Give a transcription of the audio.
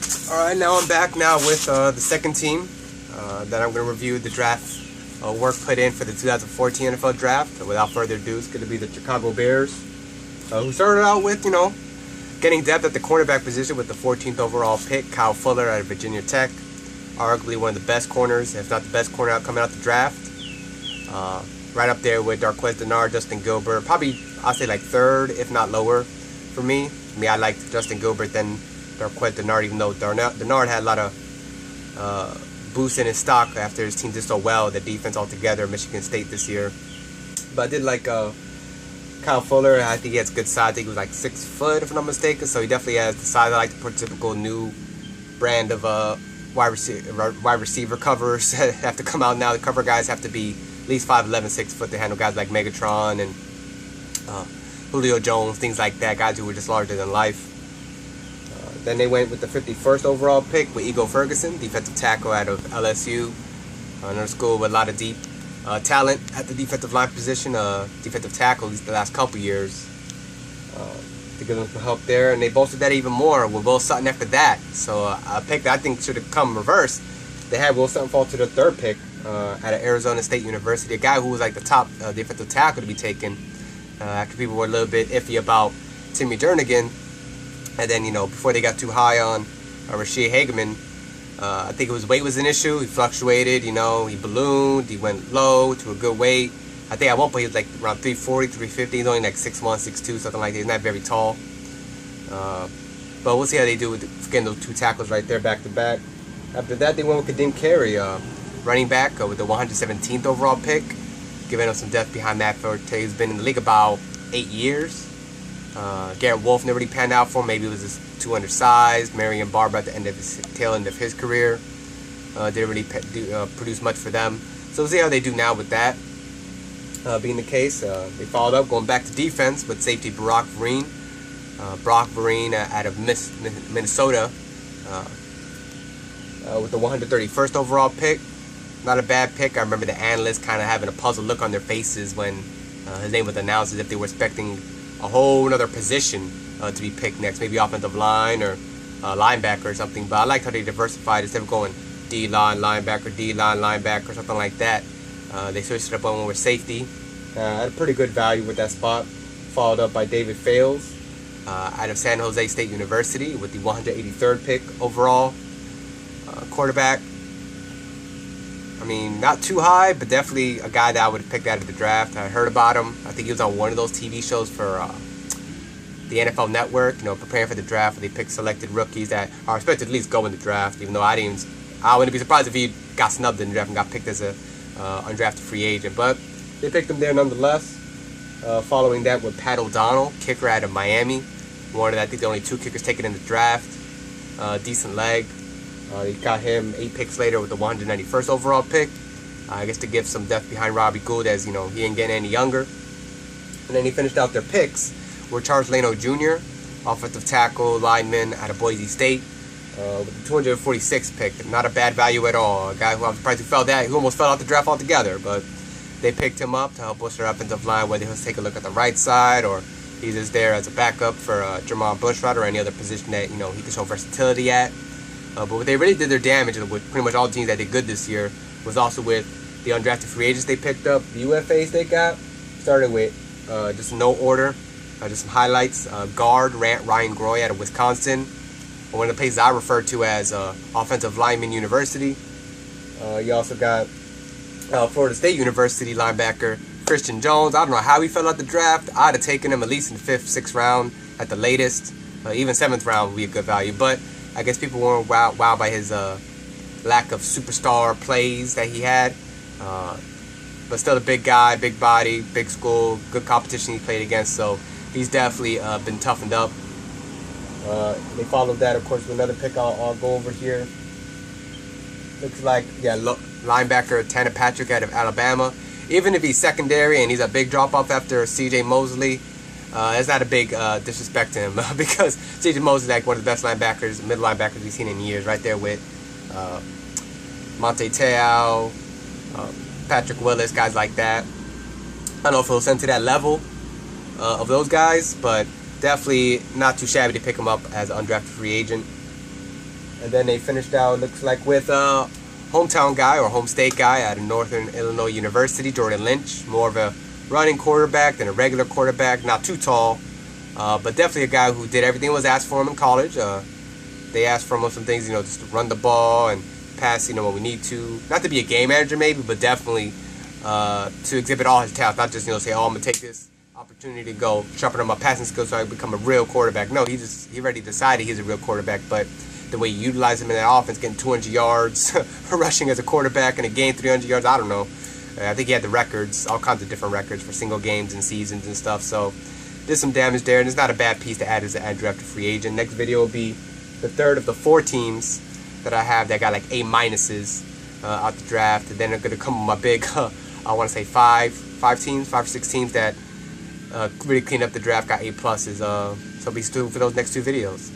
Alright, now I'm back now with the second team that I'm going to review the draft work put in for the 2014 NFL Draft. Without further ado, it's going to be the Chicago Bears, who started out with, getting depth at the cornerback position with the 14th overall pick, Kyle Fuller out of Virginia Tech. Arguably one of the best corners, if not the best corner coming out the draft. Right up there with Darqueze Dennard, Justin Gilbert. Probably, I'll say like third, if not lower, for me. I liked Justin Gilbert than Darqueze Dennard, even though Dennard had a lot of boost in his stock after his team did so well, the defense altogether, Michigan State this year. But I did like Kyle Fuller. I think he has good size. I think he was like 6 foot, if I'm not mistaken. So he definitely has the size I like, the prototypical new brand of wide receiver covers that have to come out now. The cover guys have to be at least 5'11", 6 foot to handle guys like Megatron and Julio Jones, things like that, guys who were just larger than life. Then they went with the 51st overall pick with Ego Ferguson, defensive tackle out of LSU. Another school with a lot of deep talent at the defensive line position, defensive tackle, at least the last couple years. To give them some help there, and they bolstered that even more with Will Sutton after that. So a pick that I think should have come reverse. They had Will Sutton fall to the third pick out of Arizona State University, a guy who was like the top defensive tackle to be taken after people were a little bit iffy about Timmy Jernigan. And then, before they got too high on Rashid Hageman, I think his weight was an issue. He fluctuated, he ballooned, he went low to a good weight. I think at one point he was like around 340, 350. He's only like 6'1", 6'2", something like that. He's not very tall. But we'll see how they do with getting those two tackles right there back to back. After that, they went with Carey, running back with the 117th overall pick, giving him some depth behind Matt Forte. He's been in the league about 8 years. Garrett Wolf never really panned out for him. Maybe it was just too undersized. Marion Barber at the tail end of his career didn't really produce much for them. So we'll see how they do now with that. Being the case, they followed up going back to defense with safety Brock Vereen. Brock Vereen out of Minnesota with the 131st overall pick. Not a bad pick. I remember the analysts kind of having a puzzled look on their faces when his name was announced, as if they were expecting a whole other position to be picked next, maybe offensive line or linebacker or something. But I liked how they diversified instead of going D-line, linebacker, D-line, linebacker, something like that. They switched it up on one with safety. Had a pretty good value with that spot. Followed up by David Fales out of San Jose State University with the 183rd pick overall. Quarterback. I mean, not too high, but definitely a guy that I would have picked out of the draft. I heard about him. I think he was on one of those TV shows for the NFL Network, preparing for the draft, where they pick selected rookies that are expected to at least go in the draft, even though I wouldn't be surprised if he got snubbed in the draft and got picked as a undrafted free agent. But they picked him there nonetheless. Following that with Pat O'Donnell, kicker out of Miami. One of, I think, the only 2 kickers taken in the draft. Decent leg. They got him 8 picks later with the 191st overall pick. I guess to give some depth behind Robbie Gould, as he ain't getting any younger. And then he finished out their picks with Charles Leno Jr., offensive tackle, lineman out of Boise State, with the 246th pick. Not a bad value at all. A guy who I'm surprised who almost fell out the draft altogether, but they picked him up to help boost their offensive line, whether he'll take a look at the right side or he's just there as a backup for Jermon Bushrod or any other position that he can show versatility at. But what they really did their damage with pretty much all the teams that did good this year was also with the undrafted free agents they picked up, the UFAs they got. Started with just no order, just some highlights. Guard Ryan Groy out of Wisconsin, one of the places I refer to as offensive lineman university. You also got Florida State University linebacker Christian Jones. I don't know how he fell out the draft. I'd have taken him at least in the 5th, 6th round at the latest. Even 7th round would be a good value. But I guess people weren't wowed by his lack of superstar plays that he had. But still a big guy, big body, big school, good competition he played against. So he's definitely been toughened up. They followed that, of course, with another pick I'll go over here. Looks like, linebacker Tanner Patrick out of Alabama. Even if he's secondary and he's a big drop-off after C.J. Mosley, it's not a big disrespect to him because C.J. Mosley is like one of the best linebackers, middle linebackers we've seen in years, right there with Monte Te'o, Patrick Willis, guys like that. I don't know if he'll send to that level of those guys, but definitely not too shabby to pick him up as an undrafted free agent. And then they finished out, looks like, with a hometown guy or home state guy out of Northern Illinois University, Jordan Lynch. More of a running quarterback than a regular quarterback. Not too tall, but definitely a guy who did everything that was asked for him in college. They asked from him some things, just to run the ball and pass, when we need to. Not to be a game manager maybe, but definitely to exhibit all his talents. Not just, say, oh, I'm going to take this opportunity to go sharpen up my passing skills so I can become a real quarterback. No, he already decided he's a real quarterback, but the way you utilize him in that offense, getting 200 yards, rushing as a quarterback, and a game 300 yards, I don't know. I think he had the records, all kinds of different records for single games and seasons and stuff, so did some damage there, and it's not a bad piece to add as an undrafted free agent. Next video will be the third of the 4 teams that I have that got like A minuses out the draft, and then I'm going to come with my big, I want to say 5 or 6 teams that really cleaned up the draft, got A pluses, so be tuned for those next 2 videos.